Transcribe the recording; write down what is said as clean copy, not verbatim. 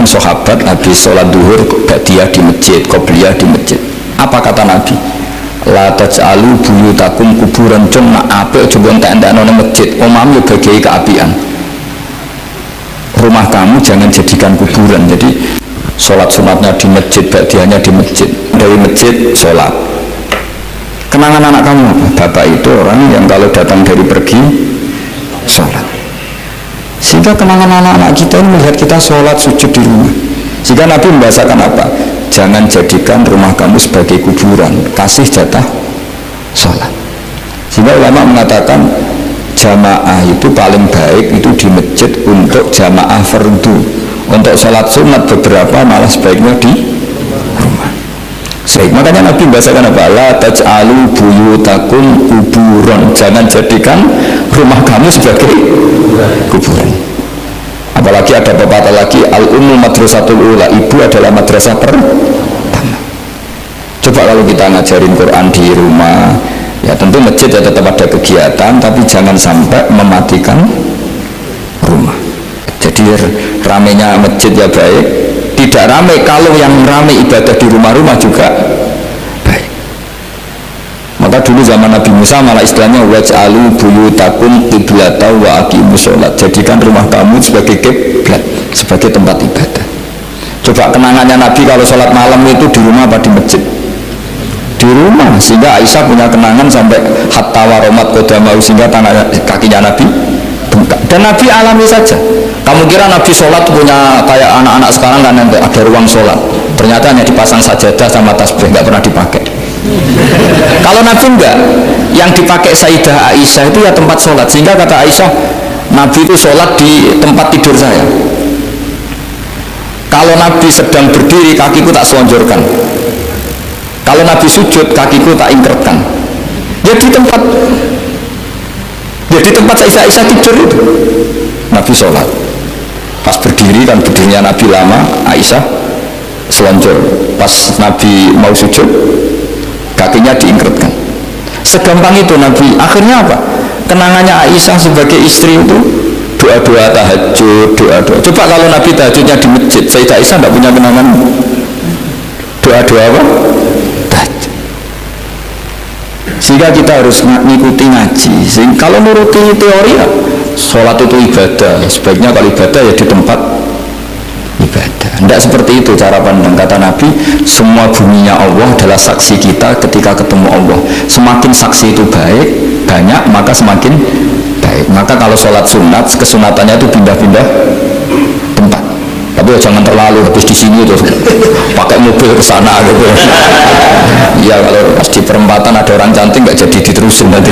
seorang sahabat habis sholat duhur ba'diyah di masjid, qobliyah di masjid. Apa kata Nabi? La taj'alu buyutakum kuburan, cuma apik coba entek-entekno nang masjid. Omam yo bagiai keapian. Rumah kamu jangan jadikan kuburan. Jadi sholat sunatnya di masjid, ba'diyahnya di masjid. Dari masjid sholat. Kenangan anak kamu apa? Bapak itu orang yang kalau datang dari pergi sholat. Sehingga kenangan anak-anak kita ini melihat kita sholat sujud di rumah. Sehingga Nabi membahasakan apa? Jangan jadikan rumah kamu sebagai kuburan, kasih jatah sholat. Sehingga ulama mengatakan jamaah itu paling baik itu di masjid untuk jamaah fardu. Untuk sholat sunat beberapa malah sebaiknya di rumah. Makanya Nabi membahasakan apa? La taj'alu buyutakum kuburan, jangan jadikan rumah kamu sebagai kuburan. Apalagi ada pepatah lagi, al-ummu madrasatul ula, ibu adalah madrasah pertama. Coba kalau kita ngajarin Quran di rumah, ya tentu masjid ya tetap ada kegiatan, tapi jangan sampai mematikan rumah. Jadi ramenya masjid ya baik, tidak ramai kalau yang ramai ibadah di rumah-rumah juga baik. Maka dulu zaman Nabi Musa malah istilahnya waj'alu buyutakum qiblatan wa aqimus sholat, jadikan rumah kamu sebagai kiblat, sebagai tempat ibadah. Coba kenangannya Nabi kalau sholat malam itu di rumah apa di masjid? Di rumah. Sehingga Aisyah punya kenangan sampai hatta waromat qodamau, sehingga tangan kakinya Nabi bengkak. Dan Nabi alami saja. Kamu kira Nabi sholat punya kayak anak-anak sekarang kan ada ruang sholat, ternyata hanya dipasang sajadah sama tasbih, nggak pernah dipakai. Kalau Nabi enggak, yang dipakai Sayyidah Aisyah itu ya tempat sholat. Sehingga kata Aisyah, Nabi itu sholat di tempat tidur saya. Kalau Nabi sedang berdiri, kakiku tak selonjorkan. Kalau Nabi sujud, kakiku tak ingkerkan. Ya di tempat Sayyidah Aisyah tidur itu Nabi sholat. Pas berdiri kan berdirinya Nabi lama, Aisyah selonjor. Pas Nabi mau sujud, kakinya diingkretkan. Segampang itu Nabi. Akhirnya apa? Kenangannya Aisyah sebagai istri itu doa-doa tahajud, doa-doa. Coba kalau Nabi tahajudnya di masjid, Sayyidah Aisyah tidak punya kenangan doa-doa apa? Tahajud. Sehingga kita harus mengikuti ngaji. Sehingga kalau nuruti teori ya, sholat itu ibadah. Sebaiknya kalau ibadah ya di tempat ibadah. Tidak seperti itu cara pandang. Kata Nabi, semua buminya Allah adalah saksi kita ketika ketemu Allah. Semakin saksi itu banyak, maka semakin baik. Maka kalau sholat sunat, kesunatannya itu pindah-pindah tempat. Tapi ya jangan terlalu habis di sini terus pakai mobil ke sana gitu. Ya kalau pas di perempatan ada orang cantik nggak jadi diterusin nanti.